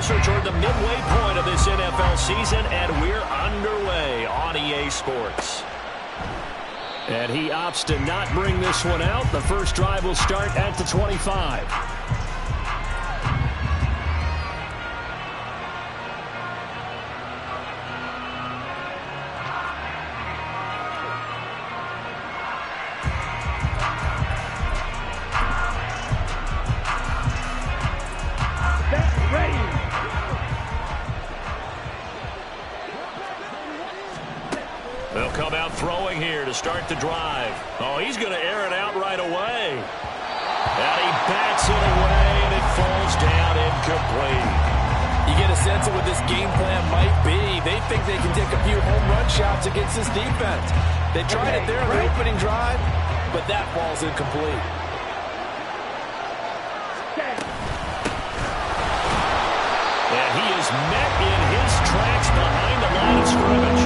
closer toward the midway point of this NFL season, and we're underway on EA Sports. And he opts to not bring this one out. The first drive will start at the 25. They'll come out throwing here to start the drive. Oh, he's going to air it out right away. And he bats it away, and it falls down incomplete. You get a sense of what this game plan might be. They think they can take a few home run shots against this defense. They tried it there in the opening drive, but that falls incomplete. And he is met in his tracks behind the line of scrimmage.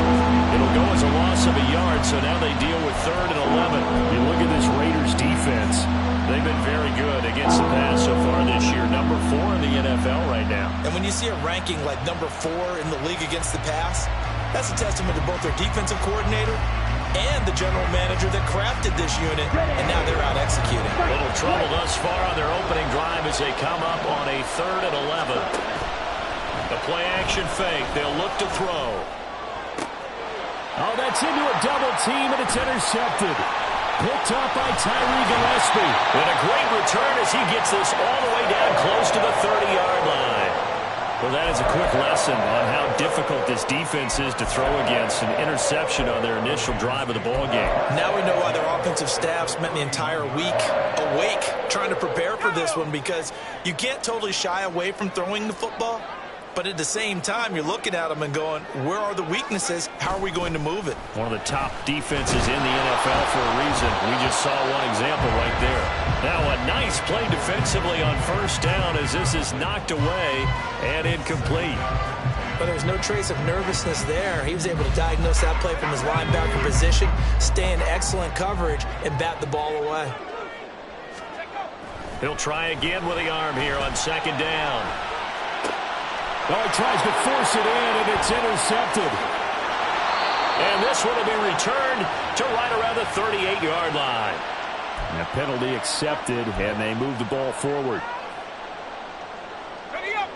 It'll go as a loss of a yard, so now they deal with 3rd and 11. You look at this Raiders defense. They've been very good against the pass so far this year. Number 4 in the NFL right now. And when you see a ranking like number 4 in the league against the pass, that's a testament to both their defensive coordinator and the general manager that crafted this unit, and now they're out executing. A little trouble thus far on their opening drive as they come up on a 3rd and 11. The play action fake. They'll look to throw. Oh, that's into a double team, and it's intercepted. Picked up by Tyree Gillespie. And a great return as he gets this all the way down close to the 30-yard line. Well, that is a quick lesson on how difficult this defense is to throw against. An interception on their initial drive of the ballgame. Now we know why their offensive staff spent the entire week awake trying to prepare for this one, because you can't totally shy away from throwing the football. But at the same time, you're looking at them and going, where are the weaknesses? How are we going to move it? One of the top defenses in the NFL for a reason. We just saw one example right there. Now a nice play defensively on 1st down as this is knocked away and incomplete. But there's no trace of nervousness there. He was able to diagnose that play from his linebacker position, stay in excellent coverage, and bat the ball away. He'll try again with the arm here on 2nd down. Oh, he tries to force it in, and it's intercepted. And this one will be returned to right around the 38-yard line. And a penalty accepted, and they move the ball forward. Ready up.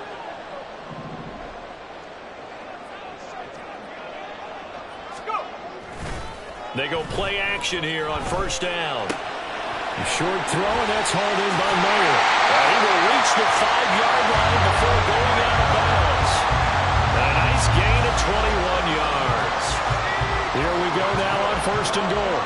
Let's go. They go play action here on 1st down. A short throw, and that's hauled in by Meyer. He will reach the 5-yard line before going out of bounds. A nice gain of 21 yards. Here we go now on 1st and goal.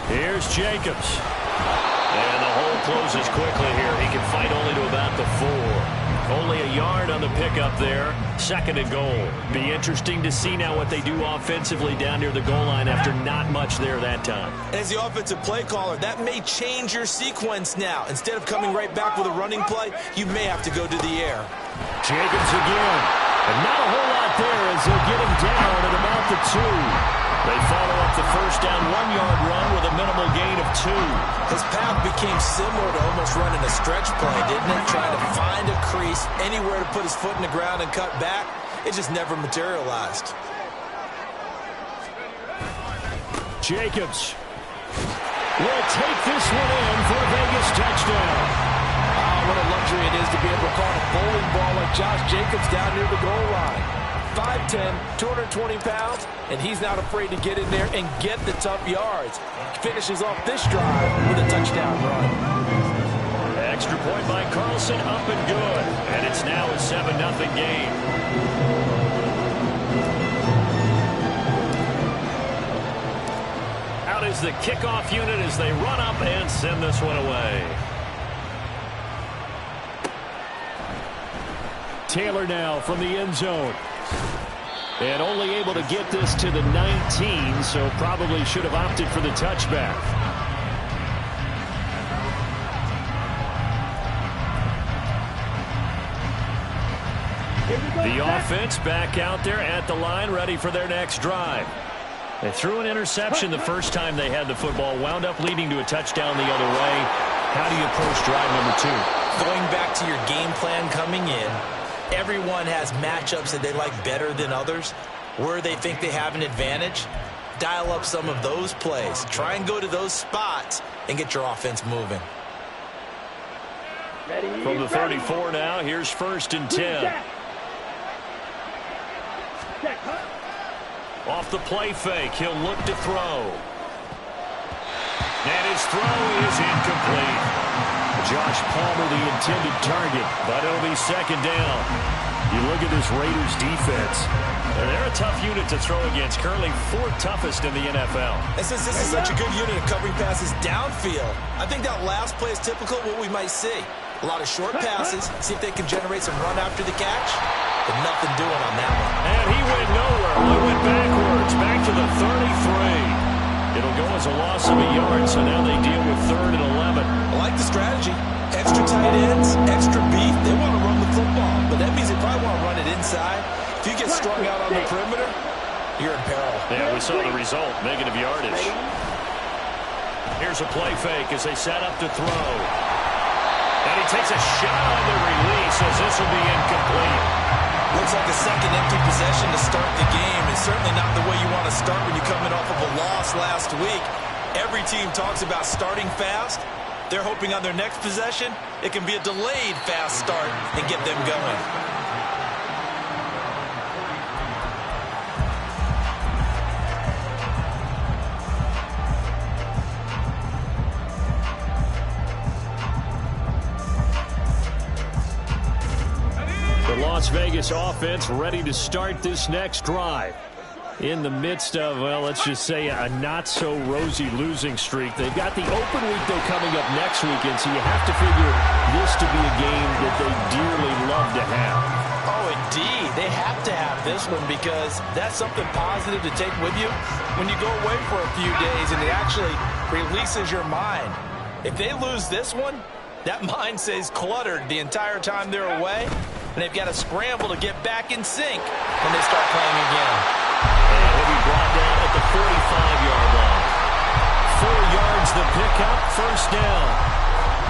Here's Jacobs. And the hole closes quickly here. He can fight only to about the 4. Only a yard on the pickup there. 2nd and goal. Be interesting to see now what they do offensively down near the goal line after not much there that time. As the offensive play caller, that may change your sequence now. Instead of coming right back with a running play, you may have to go to the air. Jacobs again. And not a whole lot there as they'll get him down at about the 2. They follow up the 1st down 1-yard run with a minimal gain of 2. His path became similar to almost running a stretch play, didn't it? Trying to find a crease, anywhere to put his foot in the ground and cut back. It just never materialized. Jacobs will take this one in for a Vegas touchdown. What a luxury it is to be able to call a bowling ball like Josh Jacobs down near the goal line. 5'10", 220 pounds, and he's not afraid to get in there and get the tough yards. Finishes off this drive with a touchdown run. Extra point by Carlson, up and good. And it's now a 7-0 game. Out is the kickoff unit as they run up and send this one away. Taylor now from the end zone. And only able to get this to the 19, so probably should have opted for the touchback. The offense back out there at the line, ready for their next drive. They threw an interception the first time they had the football, wound up leading to a touchdown the other way. How do you approach drive number 2? Going back to your game plan coming in, everyone has matchups that they like better than others. Where they think they have an advantage, dial up some of those plays. Try and go to those spots and get your offense moving. From the 34 now, here's 1st and 10. Off the play fake, he'll look to throw. And his throw is incomplete. Josh Palmer, the intended target, but it'll be 2nd down. You look at this Raiders defense. They're a tough unit to throw against, currently 4th toughest in the NFL. And since this is such a good unit of covering passes downfield, I think that last play is typical of what we might see. A lot of short passes, see if they can generate some run after the catch, but nothing doing on that one. And he went nowhere. He went backwards, back to the 33. It'll go as a loss of a yard, so now they deal with 3rd and 11. I like the strategy. Extra tight ends, extra beef. They want to run the football, but that means they probably want to run it inside. If you get strung out on the perimeter, you're in peril. Yeah, we saw the result, negative yardage. Here's a play fake as they set up to throw. And he takes a shot on the release as this will be incomplete. Looks like a second empty possession to start the game. It's certainly not the way you want to start when you're coming off of a loss last week. Every team talks about starting fast. They're hoping on their next possession, it can be a delayed fast start and get them going. The Las Vegas offense ready to start this next drive. In the midst of, well, let's just say a not-so-rosy losing streak. They've got the open week, though, coming up next weekend, so you have to figure this to be a game that they dearly love to have. Oh, indeed. They have to have this one because that's something positive to take with you when you go away for a few days, and it actually releases your mind. If they lose this one, that mind stays cluttered the entire time they're away, and they've got to scramble to get back in sync when they start playing again. And he'll be brought down at the 45-yard line. 4 yards the pickup, 1st down.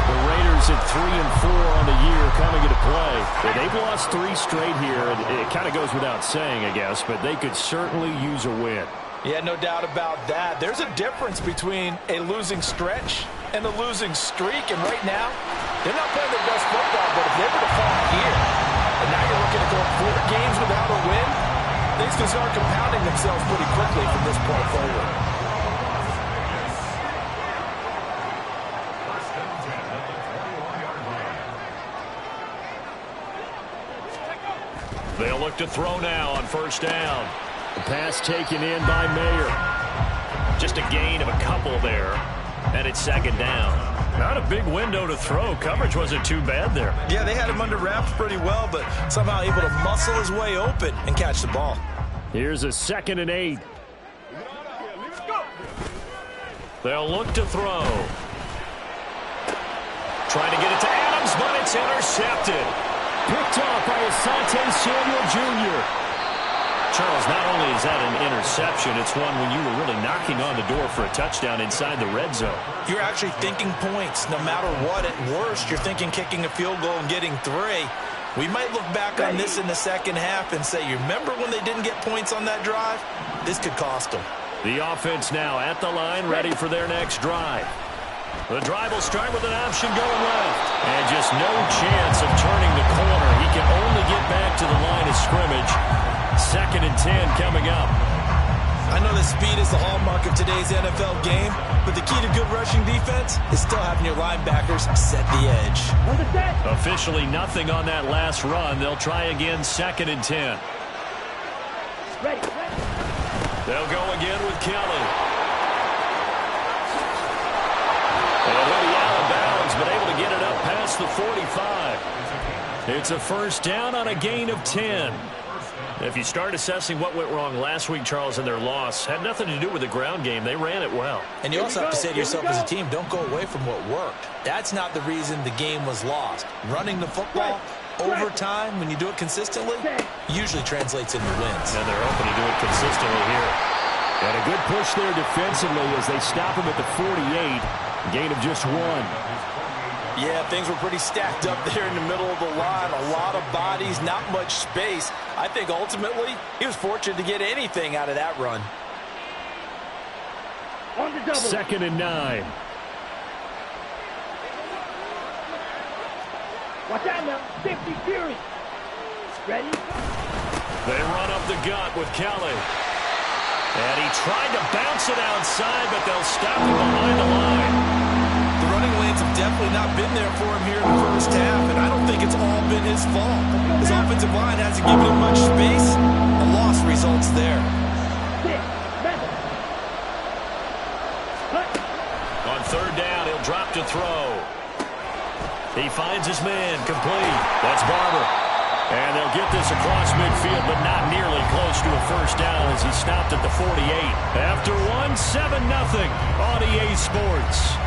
The Raiders at 3-4 on the year coming into play. They've lost 3 straight here. It kind of goes without saying, I guess, but they could certainly use a win. Yeah, no doubt about that. There's a difference between a losing stretch and a losing streak, and right now, they're not playing their best football, but if they were to fall here, and now you're looking at going 4 games without a win, things can start compounding themselves pretty quickly from this point forward. They'll look to throw now on 1st down. The pass taken in by Mayer. Just a gain of a couple there, and it's 2nd down. Not a big window to throw. Coverage wasn't too bad there. Yeah, they had him under wraps pretty well, but somehow able to muscle his way open and catch the ball. Here's a 2nd and 8. They'll look to throw. Trying to get it to Adams, but it's intercepted. Picked off by Asante Samuel Jr. Charles, not only is that an interception, it's one when you were really knocking on the door for a touchdown inside the red zone. You're actually thinking points. No matter what, at worst, you're thinking kicking a field goal and getting 3. We might look back on this in the second half and say, you remember when they didn't get points on that drive? This could cost them. The offense now at the line, ready for their next drive. The drive will start with an option going left. And just no chance of turning the corner. He can only get back to the line of scrimmage. 2nd and 10 coming up. I know that speed is the hallmark of today's NFL game, but the key to good rushing defense is still having your linebackers set the edge. Officially nothing on that last run. They'll try again, 2nd and 10. They'll go again with Kelly. And he'll be out of bounds, but able to get it up past the 45. It's a 1st down on a gain of 10. If you start assessing what went wrong last week, Charles, in their loss, had nothing to do with the ground game. They ran it well. And you also have to say to yourself as a team, don't go away from what worked. That's not the reason the game was lost. Running the football over time, when you do it consistently, usually translates into wins. And they're hoping to do it consistently here. And a good push there defensively as they stop him at the 48. Gain of just 1. Yeah, things were pretty stacked up there in the middle of the line. A lot of bodies, not much space. I think ultimately he was fortunate to get anything out of that run. 2nd and 9. Watch out now. Safety Fury. Ready? They run up the gut with Kelly. And he tried to bounce it outside, but they'll stop him behind the line. The running lanes have definitely not been there for him here in the first half, and I don't think it's all been his fault. His offensive line hasn't given him much space. A loss results there. On 3rd down, he'll drop to throw. He finds his man, complete. That's Barber. And they'll get this across midfield, but not nearly close to a first down as he stopped at the 48. After 7-0 on EA Sports.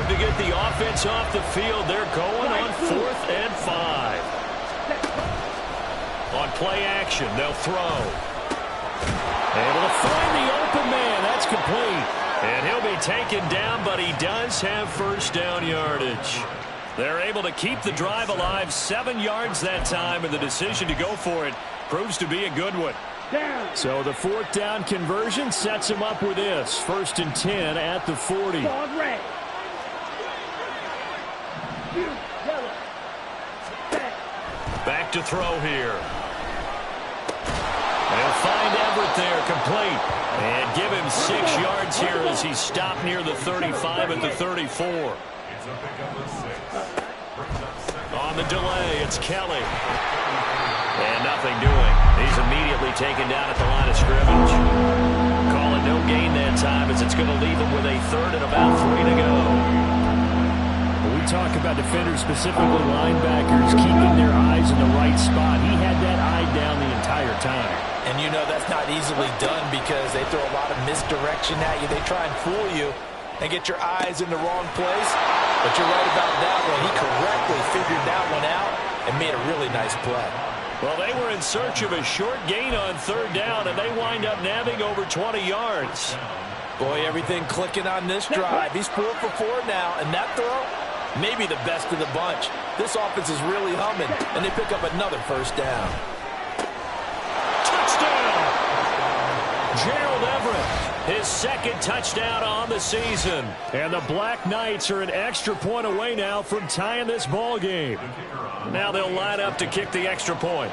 To get the offense off the field, they're going on 4th and 5. On play action, they'll throw. Able to find the open man. That's complete. And he'll be taken down, but he does have first down yardage. They're able to keep the drive alive, 7 yards that time, and the decision to go for it proves to be a good one. So the 4th down conversion sets him up with this. 1st and 10 at the 40. Back to throw here. They'll find Everett there, complete. And give him 6 yards here as he stopped near the 35 at the 34. On the delay, it's Kelly. And nothing doing. He's immediately taken down at the line of scrimmage. Call it no gain that time as it's going to leave him with a 3rd and about 3 to go. We talk about defenders, specifically linebackers, keeping their eyes in the right spot. He had that eye down the entire time. And you know that's not easily done because they throw a lot of misdirection at you. They try and fool you and get your eyes in the wrong place. But you're right about that one. He correctly figured that one out and made a really nice play. Well, they were in search of a short gain on 3rd down, and they wind up nabbing over 20 yards. Boy, everything clicking on this drive. He's 4 for 4 now, and that throw, maybe the best of the bunch. This offense is really humming, and they pick up another first down. Touchdown! Gerald Everett, his 2nd touchdown on the season. And the Black Knights are an extra point away now from tying this ball game. Now they'll line up to kick the extra point.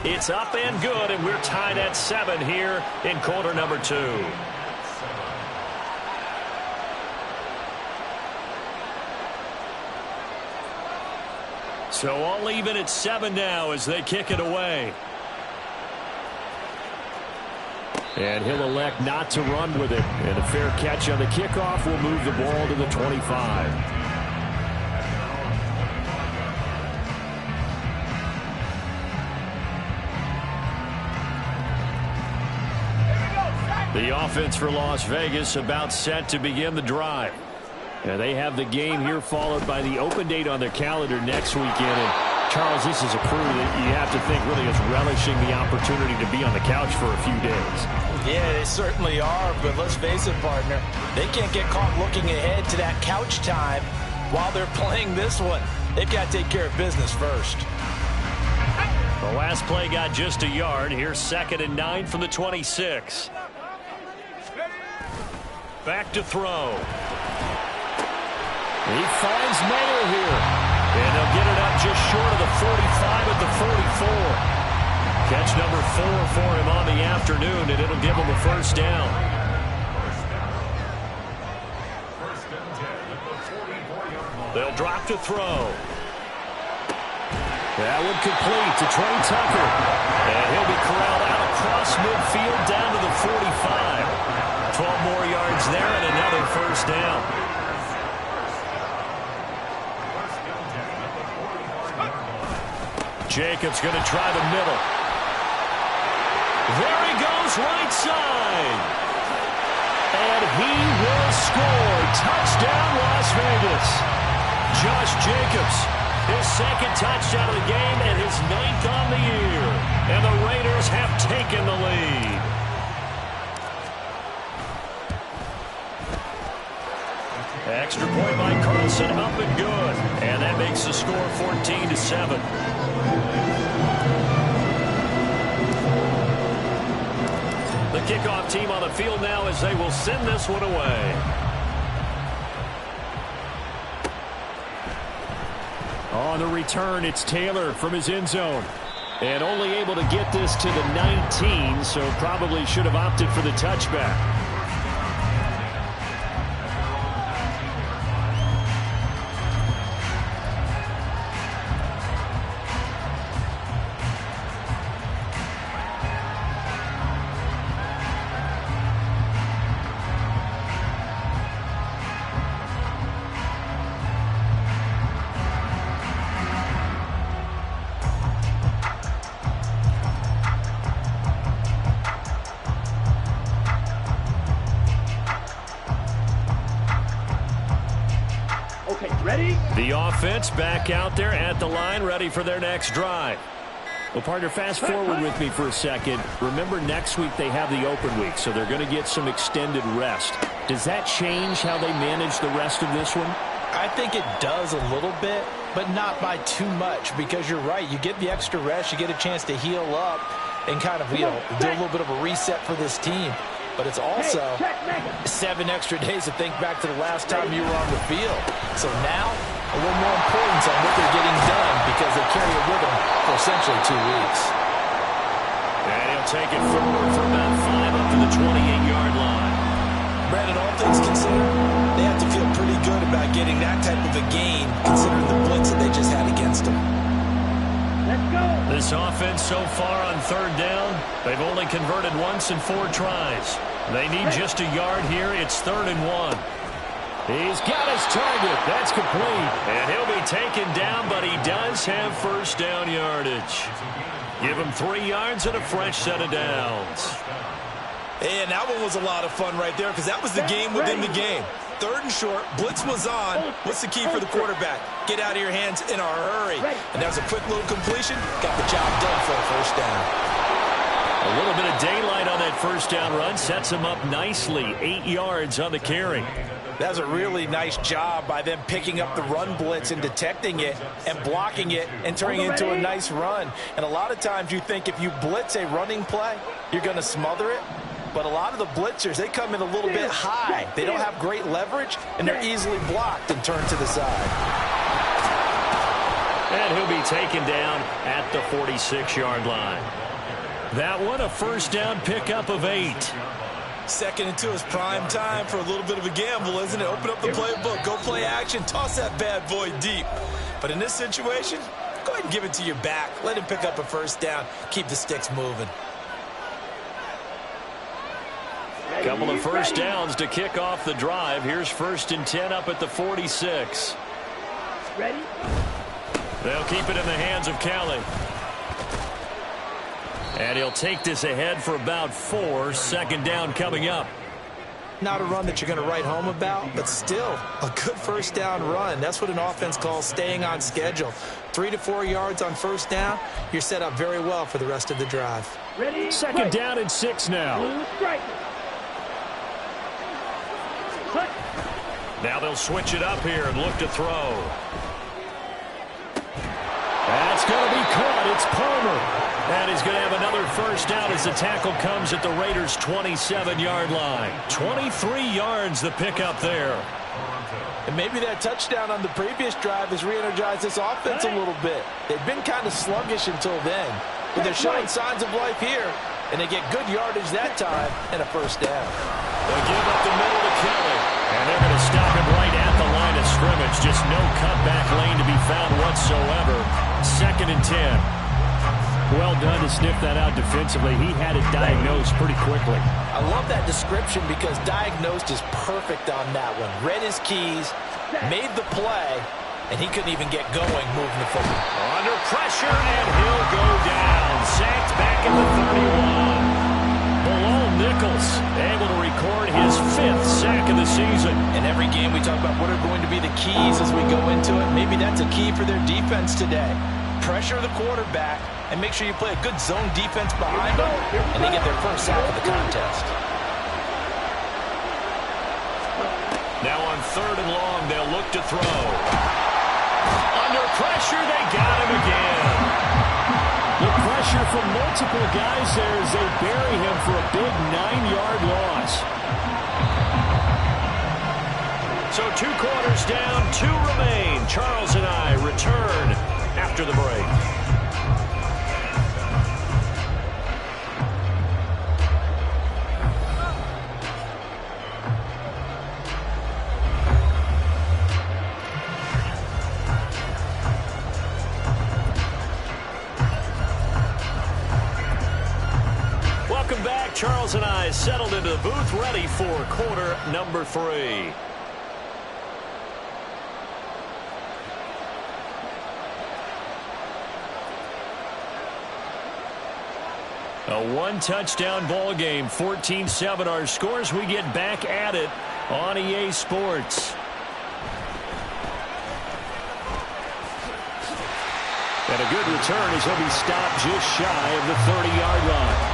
It's up and good, and we're tied at 7 here in quarter number 2. So all even at 7 now as they kick it away. And he'll elect not to run with it. And a fair catch on the kickoff will move the ball to the 25. The offense for Las Vegas about set to begin the drive. And they have the game here followed by the open date on their calendar next weekend. And Charles, this is a crew that you have to think really is relishing the opportunity to be on the couch for a few days. Yeah, they certainly are, but let's face it, partner, they can't get caught looking ahead to that couch time while they're playing this one. They've got to take care of business first. The last play got just a yard. Here's 2nd and 9 from the 26. Back to throw. He finds Mayer here. And they'll get it up just short of the 45 at the 44. Catch number 4 for him on the afternoon, and it'll give him a first down. They'll drop to throw. That one complete to Trey Tucker. And he'll be corralled out across midfield down to the 45. 12 more yards there and another first down. Jacobs going to try the middle. There he goes right side. And he will score. Touchdown, Las Vegas. Josh Jacobs, his second touchdown of the game and his 9th on the year. And the Raiders have taken the lead. Extra point by Carlson, up and good. And that makes the score 14-7. The kickoff team on the field now as they will send this one away. On the return, it's Taylor from his end zone. And only able to get this to the 19, so probably should have opted for the touchback. The offense back out there at the line, ready for their next drive. Well, partner, fast forward with me for a second. Remember, next week they have the open week, so they're going to get some extended rest. Does that change how they manage the rest of this one? I think it does a little bit, but not by too much, because you're right. You get the extra rest, you get a chance to heal up and kind of, do a little bit of a reset for this team. But it's also 7 extra days to think back to the last time you were on the field. So now, a little more importance on what they're getting done because they carry it with them for essentially 2 weeks. And he'll take it forward for about 5 up to the 28-yard line. Brandon, all things considered, they have to feel pretty good about getting that type of a gain considering the blitz that they just had against them. Let's go. This offense so far on 3rd down, they've only converted once in 4 tries. They need just a yard here. It's 3rd and 1. He's got his target. That's complete. And he'll be taken down, but he does have 1st down yardage. Give him 3 yards and a fresh set of downs. And that one was a lot of fun right there because that was the game within the game. 3rd and short, blitz was on. What's the key for the quarterback? Get out of your hands in a hurry. And that was a quick little completion. Got the job done for a 1st down. A little bit of daylight on that 1st down run sets him up nicely. 8 yards on the carry. That was a really nice job by them picking up the run blitz and detecting it and blocking it and turning it into a nice run. And a lot of times you think if you blitz a running play, you're going to smother it. But a lot of the blitzers, they come in a little bit high. They don't have great leverage, and they're easily blocked and turned to the side. And he'll be taken down at the 46-yard line. That one, a 1st down pickup of 8. 2nd and 2 is prime time for a little bit of a gamble, isn't it? Open up the playbook, go play action, toss that bad boy deep. But in this situation, go ahead and give it to your back. Let him pick up a 1st down. Keep the sticks moving. Couple of 1st downs to kick off the drive. Here's 1st and 10 up at the 46. Ready? They'll keep it in the hands of Kelly. And he'll take this ahead for about 4. 2nd down coming up. Not a run that you're going to write home about, but still a good 1st down run. That's what an offense calls staying on schedule. 3 to 4 yards on 1st down. You're set up very well for the rest of the drive. Ready? 2nd down and 6 now. Now they'll switch it up here and look to throw. That's going to be caught. It's Palmer. And he's going to have another 1st down as the tackle comes at the Raiders' 27-yard line. 23 yards the pickup there. And maybe that touchdown on the previous drive has re-energized this offense a little bit. They've been kind of sluggish until then. But they're showing signs of life here. And they get good yardage that time and a 1st down. They'll give up the middle to Kelly. And they're going to stop him right at the line of scrimmage. Just no cutback lane to be found whatsoever. 2nd and 10. Well done to sniff that out defensively. He had it diagnosed pretty quickly. I love that description because diagnosed is perfect on that one. Read his keys, made the play, and he couldn't even get going moving the football. Under pressure, and he'll go down. Sacked back at the 31. tackles, able to record his 5th sack of the season. In every game, we talk about what are going to be the keys as we go into it. Maybe that's a key for their defense today. Pressure the quarterback and make sure you play a good zone defense behind them, and they get their first sack of the contest. Now on 3rd and long, they'll look to throw. Under pressure, they got him again. The pressure from multiple guys there as they bury him for a big 9-yard loss. So 2 quarters down, 2 remain. Charles and I return after the break. Welcome back. Charles and I settled into the booth, ready for quarter number 3. A 1-touchdown ball game, 14-7 our scores. We get back at it on EA Sports. And a good return as he'll be stopped just shy of the 30-yard line.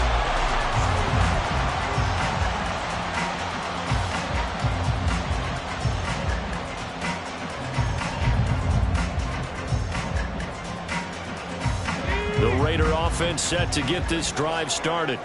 The Raider offense set to get this drive started.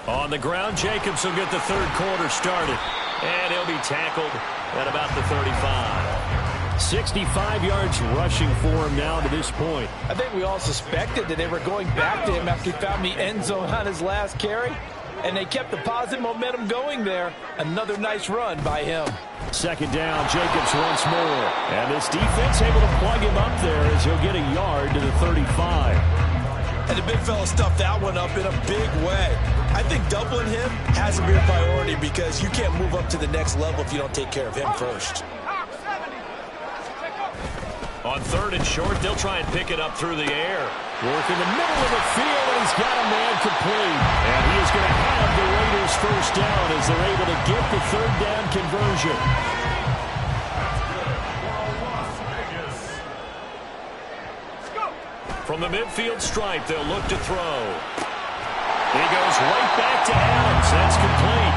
On the ground, Jacobs will get the 3rd quarter started. And he'll be tackled at about the 35. 65 yards rushing for him now to this point. I think we all suspected that they were going back to him after he found the end zone on his last carry. And they kept the positive momentum going there. Another nice run by him. 2nd down, Jacobs once more. And this defense able to plug him up there as he'll get a yard to the 35. And the big fella stuffed that one up in a big way. I think doubling him has to be a priority because you can't move up to the next level if you don't take care of him first. On 3rd and short, they'll try and pick it up through the air. Work in the middle of the field, and he's got a man complete. And he is going to have the Raiders first down as they're able to get the 3rd down conversion. From the midfield stripe, they'll look to throw. He goes right back to Adams. That's complete.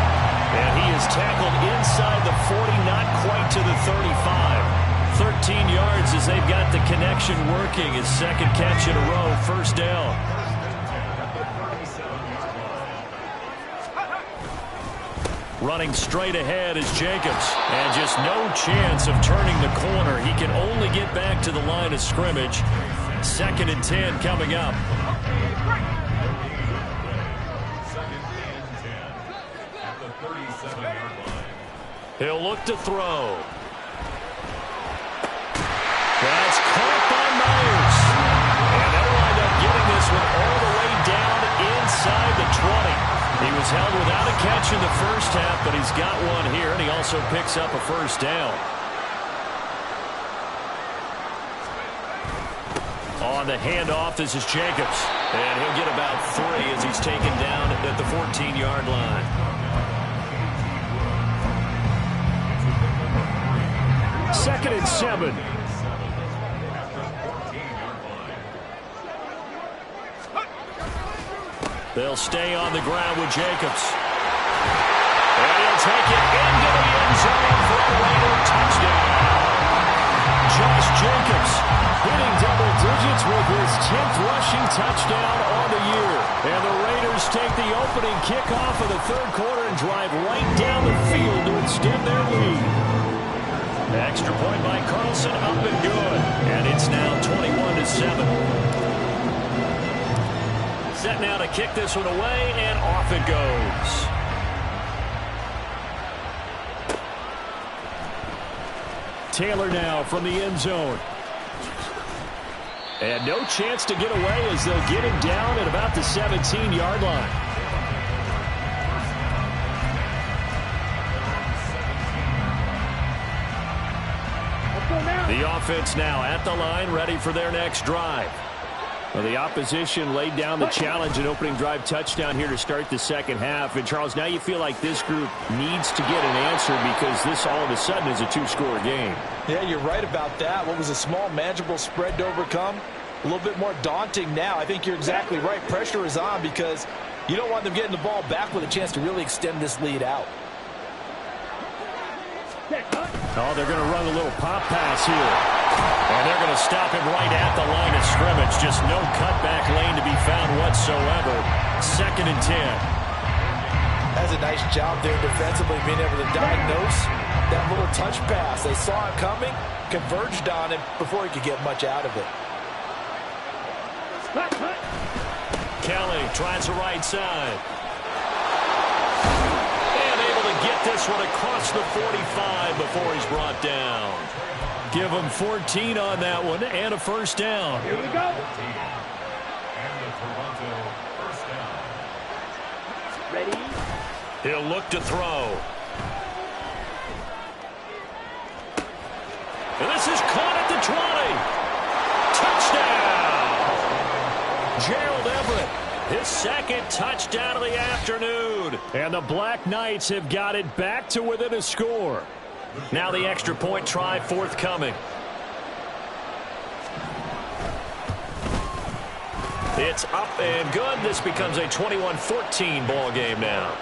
And he is tackled inside the 40, not quite to the 35. 13 yards as they've got the connection working. His 2nd catch in a row, first down. Running straight ahead is Jacobs. And just no chance of turning the corner. He can only get back to the line of scrimmage. 2nd and 10 coming up. He'll look to throw. That's caught by Myers. And they'll wind up getting this one all the way down inside the 20. He was held without a catch in the first half, but he's got one here, and he also picks up a first down. On the handoff, this is Jacobs. And he'll get about 3 as he's taken down at the 14-yard line. Second and 7. They'll stay on the ground with Jacobs. And he'll take it into the end zone for a Raider touchdown. Josh Jacobs hitting double digits with his 10th rushing touchdown on the year. And the Raiders take the opening kickoff of the 3rd quarter and drive right down the field to extend their lead. Extra point by Carlson, up and good. And it's now 21-7. Set now to kick this one away, and off it goes. Taylor now from the end zone. And no chance to get away as they'll get him down at about the 17-yard line. The offense now at the line, ready for their next drive. Well, the opposition laid down the challenge and opening drive touchdown here to start the second half. And, Charles, now you feel like this group needs to get an answer because this all of a sudden is a two-score game. Yeah, you're right about that. What was a small, manageable spread to overcome? A little bit more daunting now. I think you're exactly right. Pressure is on because you don't want them getting the ball back with a chance to really extend this lead out. Oh, they're going to run a little pop pass here. And they're going to stop him right at the line of scrimmage. Just no cutback lane to be found whatsoever. 2nd and 10. That's a nice job there defensively, being able to diagnose that little touch pass. They saw it coming, converged on it before he could get much out of it. Kelly tries the right side. And able to get this one across the 45 before he's brought down. Give him 14 on that one and a first down. Here we go. Ready? He'll look to throw. And this is caught at the 20. Touchdown! Gerald Everett, his second touchdown of the afternoon. And the Black Knights have got it back to within a score. Now the extra point try forthcoming. It's up and good. This becomes a 21-14 ball game now.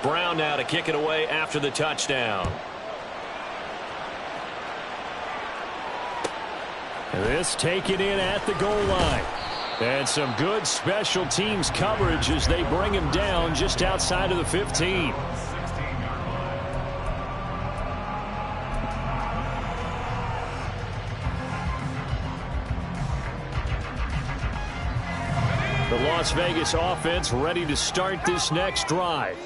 Brown now to kick it away after the touchdown. This taken in at the goal line. And some good special teams coverage as they bring him down just outside of the 15. The Las Vegas offense ready to start this next drive.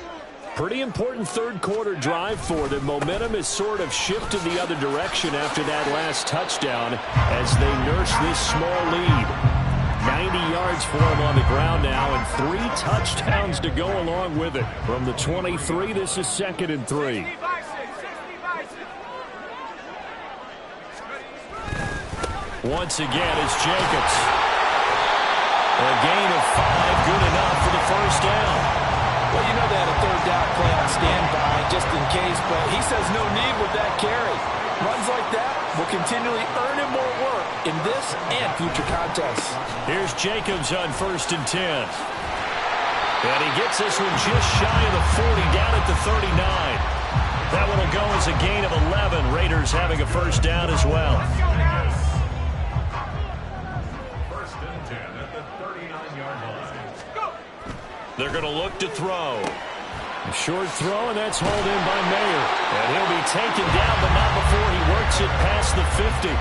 Pretty important third quarter drive for them. Momentum has sort of shifted the other direction after that last touchdown as they nurse this small lead. 90 yards for him on the ground now and 3 touchdowns to go along with it. From the 23, this is 2nd and 3. Once again, it's Jacobs. A gain of 5, good enough for the first down. Well, you know they had a third down play on standby just in case, but he says no need with that carry. Runs like that will continually earn him more work in this and future contests. Here's Jacobs on 1st and 10. And he gets this one just shy of the 40, down at the 39. That one will go as a gain of 11. Raiders having a first down as well. First and 10 at the 39-yard line. They're going to look to throw. A short throw, and that's hauled in by Mayer. And he'll be taken down, but not before he works it past the 50.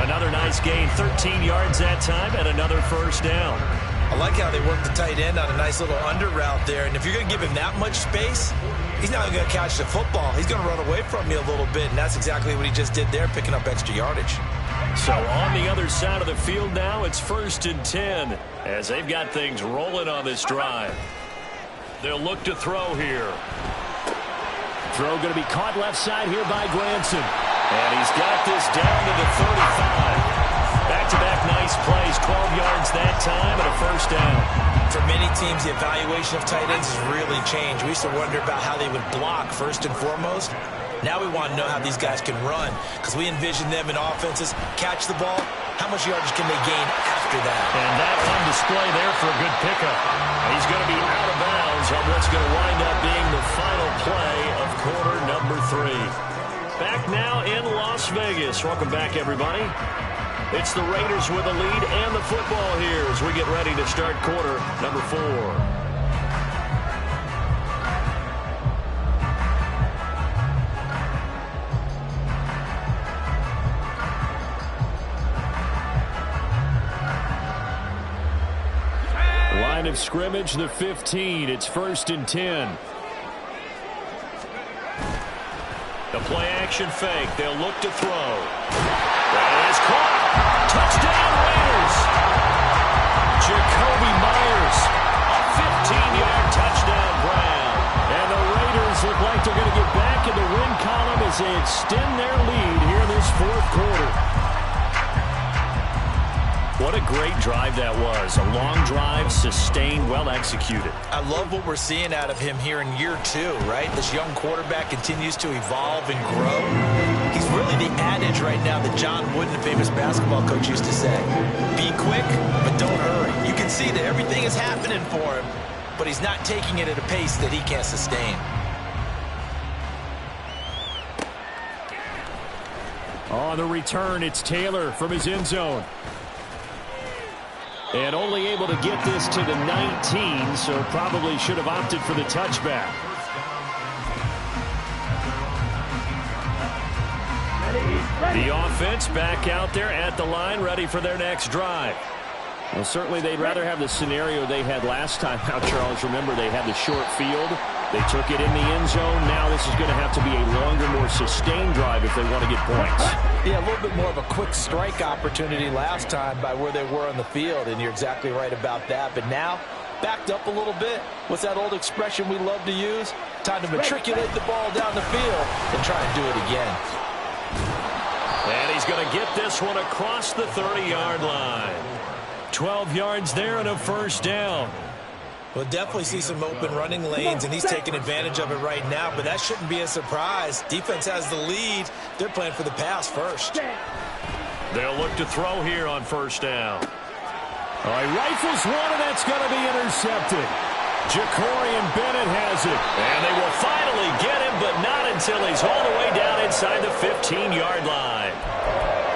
Another nice gain, 13 yards that time, and another first down. I like how they work the tight end on a nice little under route there. And if you're going to give him that much space, he's not going to catch the football. He's going to run away from you a little bit, and that's exactly what he just did there, picking up extra yardage. So on the other side of the field now, it's 1st and 10 as they've got things rolling on this drive. They'll look to throw here. Throw going to be caught left side here by Granson. And he's got this down to the 35. Back-to-back nice plays, 12 yards that time and a first down. For many teams, the evaluation of tight ends has really changed. We used to wonder about how they would block first and foremost. Now we want to know how these guys can run because we envision them in offenses, catch the ball, how much yardage can they gain after that? And that on display there for a good pickup. He's going to be out of bounds on what's going to wind up being the final play of quarter number 3. Back now in Las Vegas. Welcome back, everybody. It's the Raiders with the lead and the football here as we get ready to start quarter number 4. Line of scrimmage, the 15. It's 1st and 10. The play action fake. They'll look to throw. That is caught. Touchdown Raiders. Jacoby Myers. A 15-yard touchdown grab. And the Raiders look like they're going to get back into What a great drive that was. A long drive, sustained, well executed. I love what we're seeing out of him here in year 2, right? This young quarterback continues to evolve and grow. He's really the adage right now that John Wooden, the famous basketball coach, used to say. Be quick, but don't hurry. You can see that everything is happening for him, but he's not taking it at a pace that he can't sustain. On the return, it's Taylor from his end zone. And only able to get this to the 19, so probably should have opted for the touchback. The offense back out there at the line, ready for their next drive. Well, certainly they'd rather have the scenario they had last time out, Charles. Remember, they had the short field. They took it in the end zone. Now this is going to have to be a longer, more sustained drive if they want to get points. Yeah, a little bit more of a quick strike opportunity last time by where they were on the field, and you're exactly right about that. But now, backed up a little bit. What's that old expression we love to use? Time to matriculate the ball down the field and try and do it again. And he's going to get this one across the 30-yard line. 12 yards there and a first down. We'll definitely see some open running lanes, and he's taking advantage of it right now, but that shouldn't be a surprise. Defense has the lead. They're playing for the pass first. They'll look to throw here on first down. All right, rifles one, and that's going to be intercepted. Jacorian Bennett has it. And they will finally get him, but not until he's all the way down inside the 15-yard line.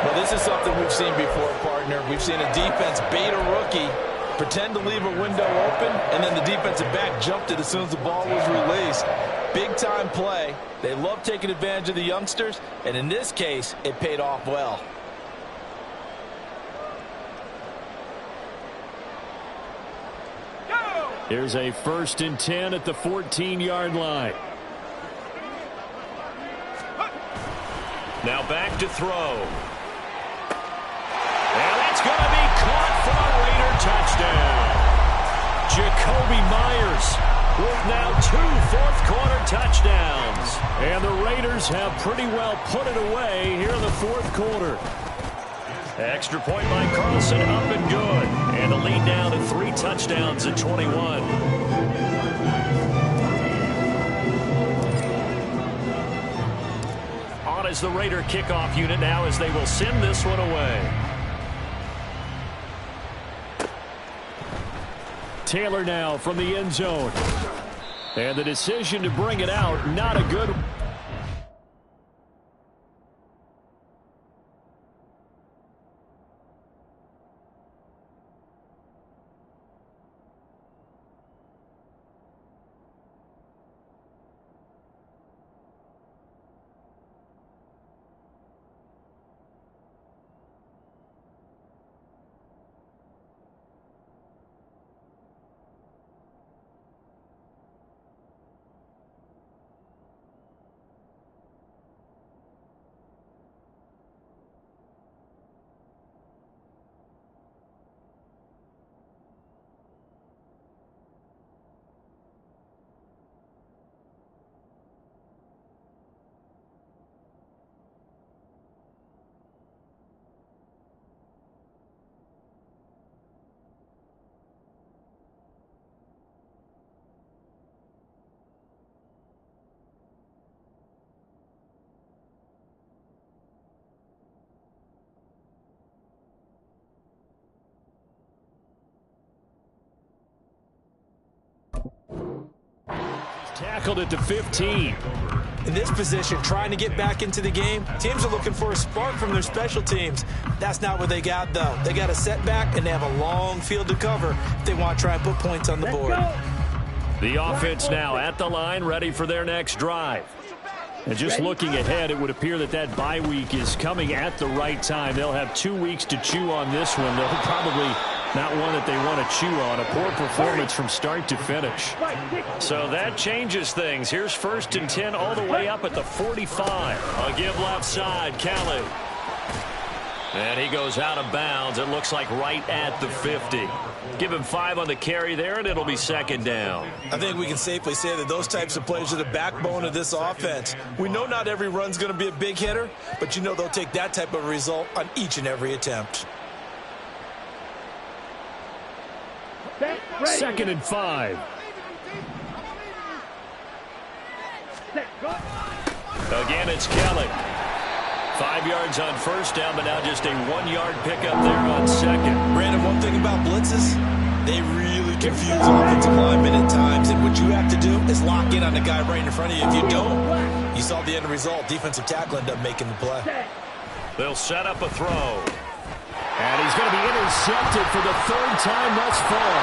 Well, this is something we've seen before, partner. We've seen a defense bait a rookie, pretend to leave a window open, and then the defensive back jumped it as soon as the ball was released. Big-time play. They love taking advantage of the youngsters, and in this case, it paid off well. Here's a 1st and 10 at the 14-yard line. Now back to throw. And that's going to be caught for a Raider touchdown. Jacoby Myers with now 2 fourth-quarter touchdowns. And the Raiders have pretty well put it away here in the 4th quarter. Extra point by Carlson, up and good. And the lead down to 3 touchdowns at 21. On is the Raider kickoff unit now as they will send this one away. Taylor now from the end zone. And the decision to bring it out, not a good one. Tackled at the 15. In this position, trying to get back into the game, teams are looking for a spark from their special teams. That's not what they got, though. They got a setback, and they have a long field to cover if they want to try and put points on the board. The offense now at the line, ready for their next drive. And just looking ahead, it would appear that that bye week is coming at the right time. They'll have 2 weeks to chew on this one. They'll probably not one that they want to chew on. A poor performance from start to finish. So that changes things. Here's 1st and 10 all the way up at the 45. A give left side, Kelly. And he goes out of bounds. It looks like right at the 50. Give him 5 on the carry there, and it'll be 2nd down. I think we can safely say that those types of players are the backbone of this offense. We know not every run's going to be a big hitter, but you know they'll take that type of result on each and every attempt. Set, ready. 2nd and 5. Set, go. Again, it's Kelly. 5 yards on first down, but now just a 1-yard pickup there on second. Brandon, one thing about blitzes, they really confuse offensive linemen at times, and what you have to do is lock in on the guy right in front of you. If you don't, you saw the end result. Defensive tackle ended up making the play. They'll set up a throw. And he's going to be intercepted for the 3rd time thus far.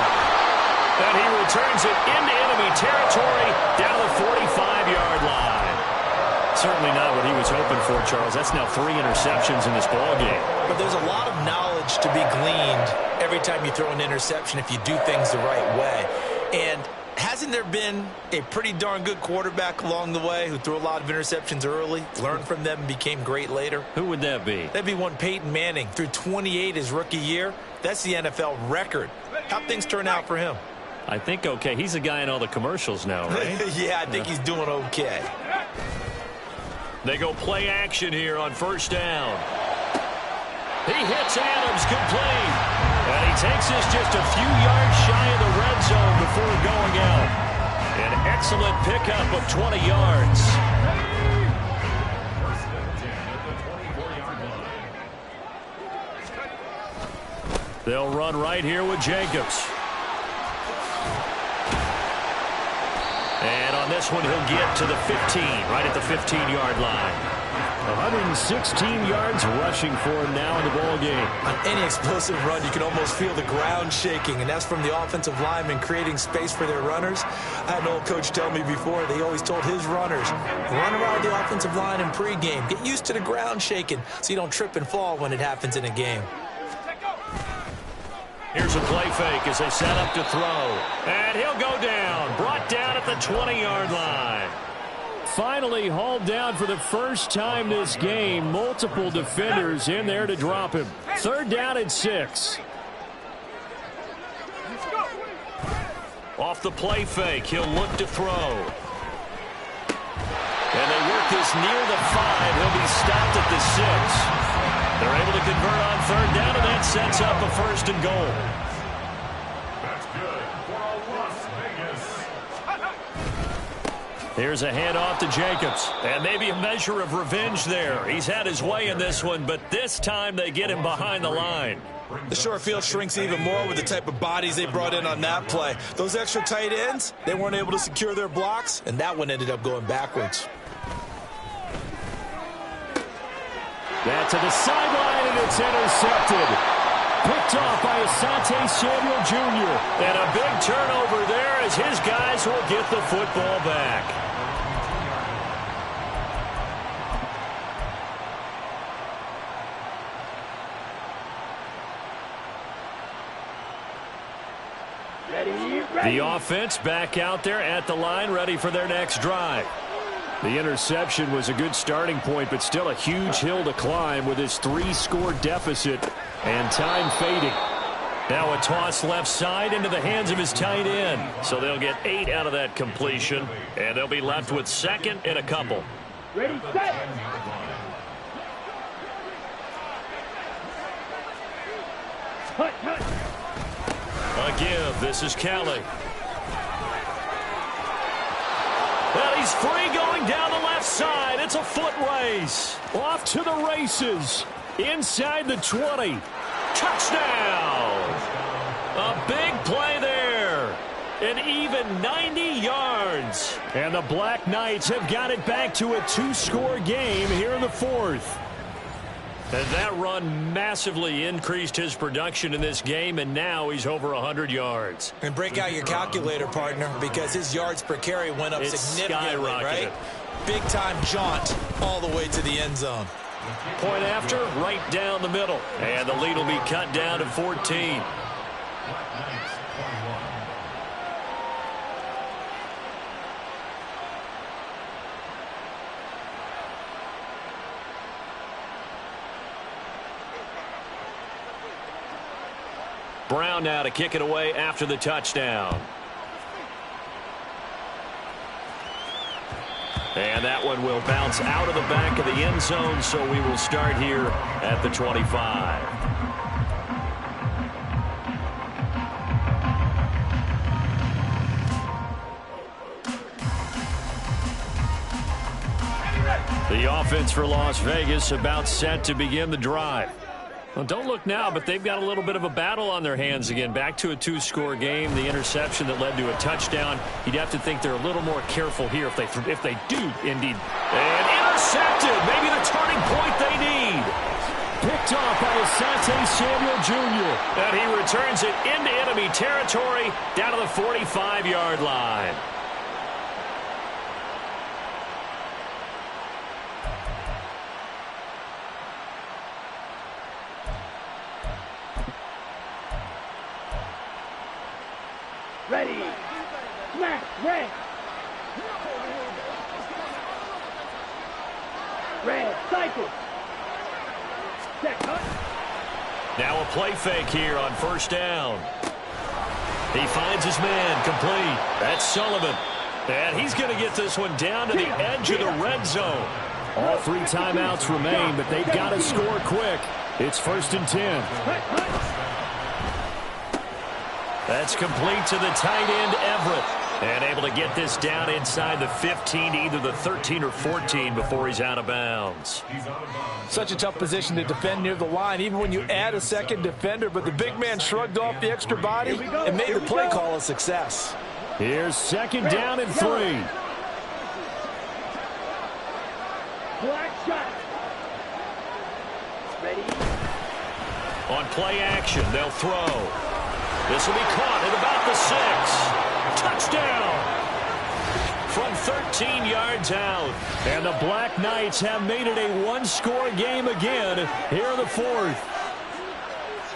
And he returns it into enemy territory down the 45-yard line. Certainly not what he was hoping for, Charles. That's now 3 interceptions in this ballgame. But there's a lot of knowledge to be gleaned every time you throw an interception if you do things the right way. And hasn't there been a pretty darn good quarterback along the way who threw a lot of interceptions early, learned from them, and became great later? Who would that be? That'd be one Peyton Manning. Threw 28 his rookie year. That's the NFL record. How'd things turn out for him? I think okay. He's a guy in all the commercials now, right? Yeah, I think he's doing okay. They go play action here on first down. He hits Adams complete. And he takes this just a few yards shy of the red zone before going out. An excellent pickup of 20 yards. They'll run right here with Jacobs. And on this one, he'll get to the 15, right at the 15-yard line. 116 yards rushing for him now in the ball game. On any explosive run, you can almost feel the ground shaking, and that's from the offensive linemen creating space for their runners. I had an old coach tell me before, they always told his runners, run around the offensive line in pregame. Get used to the ground shaking so you don't trip and fall when it happens in a game. Here's a play fake as they set up to throw. And he'll go down. Brought down at the 20-yard line. Finally hauled down for the first time this game. Multiple defenders in there to drop him. 3rd down and 6. Off the play fake, he'll look to throw. And they work this near the 5. He'll be stopped at the 6. They're able to convert on 3rd down, and that sets up a 1st and goal. That's good for Las Vegas. Here's a handoff to Jacobs. And maybe a measure of revenge there. He's had his way in this one, but this time they get him behind the line. The short field shrinks even more with the type of bodies they brought in on that play. Those extra tight ends, they weren't able to secure their blocks, and that one ended up going backwards. That to the sideline, and it's intercepted. Picked off by Asante Samuel Jr. And a big turnover there as his guys will get the football back. The offense back out there at the line, ready for their next drive. The interception was a good starting point, but still a huge hill to climb with his 3-score deficit and time fading. Now a toss left side into the hands of his tight end. So they'll get 8 out of that completion, and they'll be left with 2nd and a couple. Ready, set. Hut, hut. A give. This is Kelly. Well, he's free going down the left side. It's a foot race. Off to the races. Inside the 20. Touchdown. A big play there. An even 90 yards. And the Black Knights have got it back to a 2-score game here in the 4th. And that run massively increased his production in this game, and now he's over 100 yards. And break out your calculator, partner, because his yards per carry went up significantly, right? Big-time jaunt all the way to the end zone. Point after, right down the middle. And the lead will be cut down to 14. Brown now to kick it away after the touchdown. And that one will bounce out of the back of the end zone, so we will start here at the 25. offense for Las Vegas about set to begin the drive. Well, don't look now, but they've got a little bit of a battle on their hands again. Back to a two-score game. The interception that led to a touchdown. You'd have to think they're a little more careful here if they do indeed. And intercepted. Maybe the turning point they need. Picked off by Asante Samuel Jr. And he returns it into enemy territory down to the 45-yard line. Ready. Smash. Red. Red. Cycle. Check. Cut. Now a play fake here on first down. He finds his man complete. That's Sullivan. And he's going to get this one down to the edge of the red zone. All 3 timeouts remain, but they've got to score quick. It's 1st and 10. That's complete to the tight end, Everett. And able to get this down inside the 15 to either the 13 or 14 before he's out of bounds. Such a tough position to defend near the line, even when you add a second defender. But the big man shrugged off the extra body and made the play call a success. Here's 2nd down and 3. Black shot. Ready. On play action, they'll throw. This will be caught at about the 6. Touchdown! From 13 yards out. And the Black Knights have made it a one-score game again here in the 4th.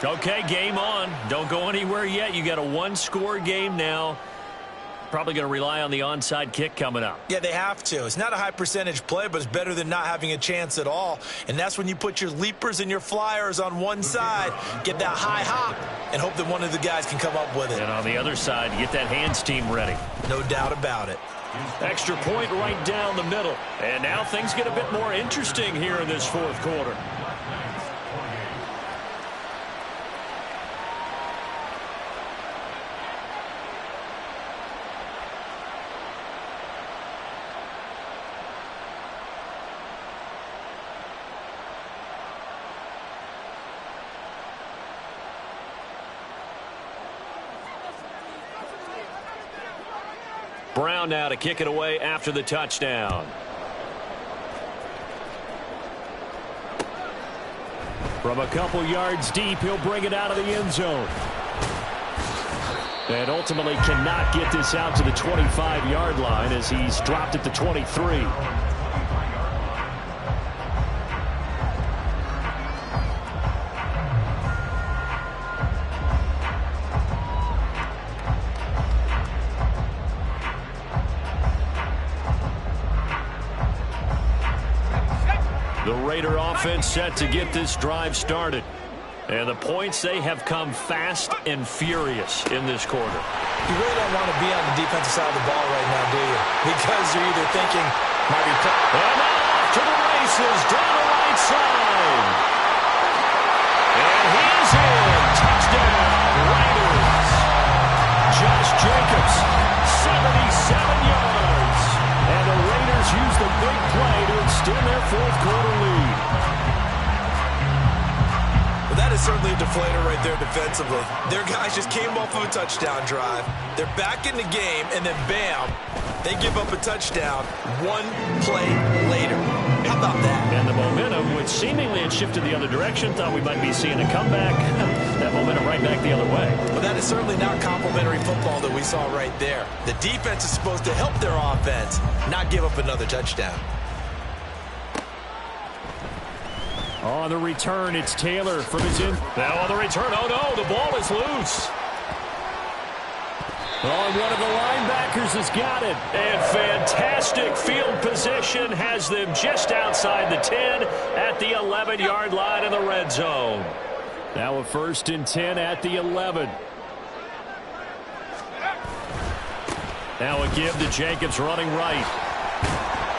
Okay, game on. Don't go anywhere yet. You got a one-score game now. Probably going to rely on the onside kick coming up. Yeah, they have to. It's not a high percentage play, but it's better than not having a chance at all. And that's when you put your leapers and your flyers on one side, get that high hop, and hope that one of the guys can come up with it. And on the other side, get that hands team ready. No doubt about it. Extra point right down the middle. And now things get a bit more interesting here in this 4th quarter. Brown now to kick it away after the touchdown. From a couple yards deep, he'll bring it out of the end zone. And ultimately cannot get this out to the 25-yard line as he's dropped at the 23. The Raider offense set to get this drive started. And the points, they have come fast and furious in this quarter. You really don't want to be on the defensive side of the ball right now, do you? Because you're either thinking, might be... And off to the races, down the right side. And he's in. Touchdown, Raiders. Josh Jacobs, 77 yards. And the Raiders use the big play to extend their 4th quarter lead. Well, that is certainly a deflator right there defensively. Their guys just came off of a touchdown drive. They're back in the game, and then bam, they give up a touchdown 1 play later. How about that? And the momentum, which seemingly had shifted the other direction, thought we might be seeing a comeback. That momentum right back the other way. Well, that is certainly not complimentary football that we saw right there. The defense is supposed to help their offense, not give up another touchdown. On the return, it's Taylor from his in. Now on the return, oh no, the ball is loose. Oh, one of the linebackers has got it. And fantastic field position has them just outside the 10 at the 11-yard line in the red zone. Now a 1st and 10 at the 11. Now a give to Jacobs running right.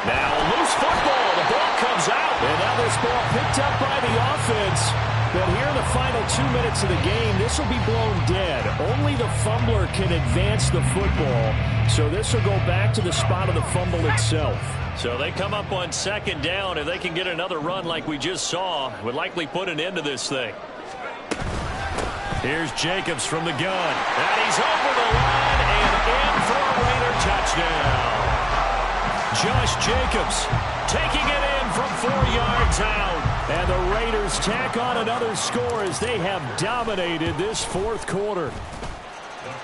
Now a loose football. The ball comes out. And now this ball picked up by the offense. But here in the final 2 minutes of the game, this will be blown dead. Only the fumbler can advance the football, so this will go back to the spot of the fumble itself. So they come up on second down. If they can get another run like we just saw, would likely put an end to this thing. Here's Jacobs from the gun. And he's over the line and in for a Raider touchdown. Josh Jacobs taking it in from 4 yards out. And the Raiders tack on another score as they have dominated this fourth quarter.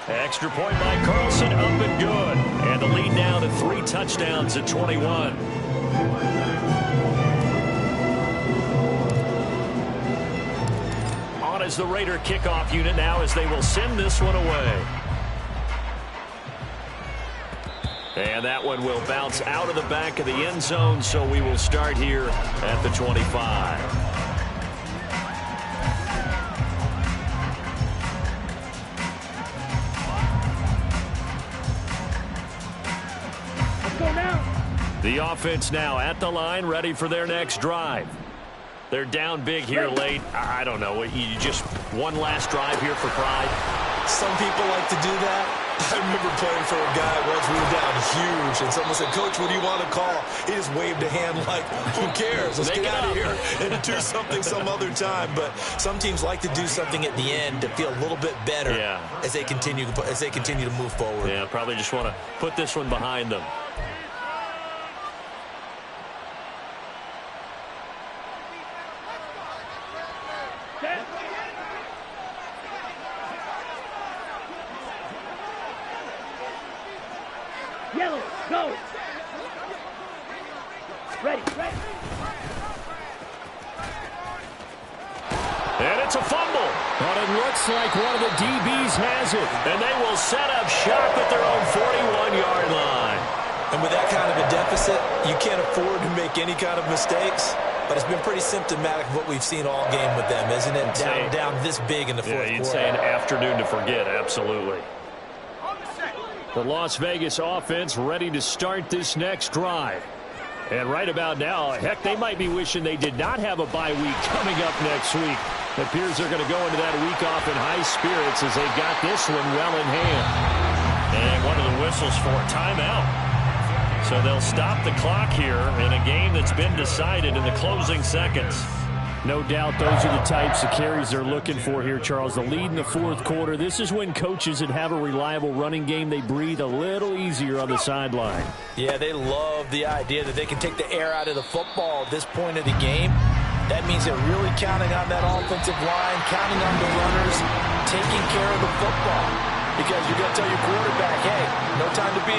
Extra point by Carlson, up and good. And the lead now to 3 touchdowns at 21. On is the Raider kickoff unit now as they will send this one away. And that one will bounce out of the back of the end zone, so we will start here at the 25. The offense now at the line, ready for their next drive. They're down big here late. I don't know. You just one last drive here for pride. Some people like to do that. I remember playing for a guy once. We were down huge, and someone said, "Coach, what do you want to call?" He just waved a hand like, "Who cares? Let's get out of here and do something some other time." But some teams like to do something at the end to feel a little bit better as they continue to move forward. Yeah, probably just want to put this one behind them. Yellow, go. Ready. And it's a fumble. But it looks like one of the DBs has it. And they will set up shop at their own 41-yard line. And with that kind of a deficit, you can't afford to make any kind of mistakes. But it's been pretty symptomatic of what we've seen all game with them, isn't it? Down this big in the fourth quarter. You'd say an afternoon to forget, absolutely. The Las Vegas offense ready to start this next drive. And right about now, heck, they might be wishing they did not have a bye week coming up next week. It appears they're going to go into that week off in high spirits as they've got this one well in hand. And one of the whistles for a timeout. So they'll stop the clock here in a game that's been decided in the closing seconds. No doubt those are the types of carries they're looking for here, Charles. The lead in the fourth quarter. This is when coaches that have a reliable running game, they breathe a little easier on the sideline. Yeah, they love the idea that they can take the air out of the football at this point of the game. That means they're really counting on that offensive line, counting on the runners, taking care of the football. Because you're going to tell your quarterback, hey, no time to be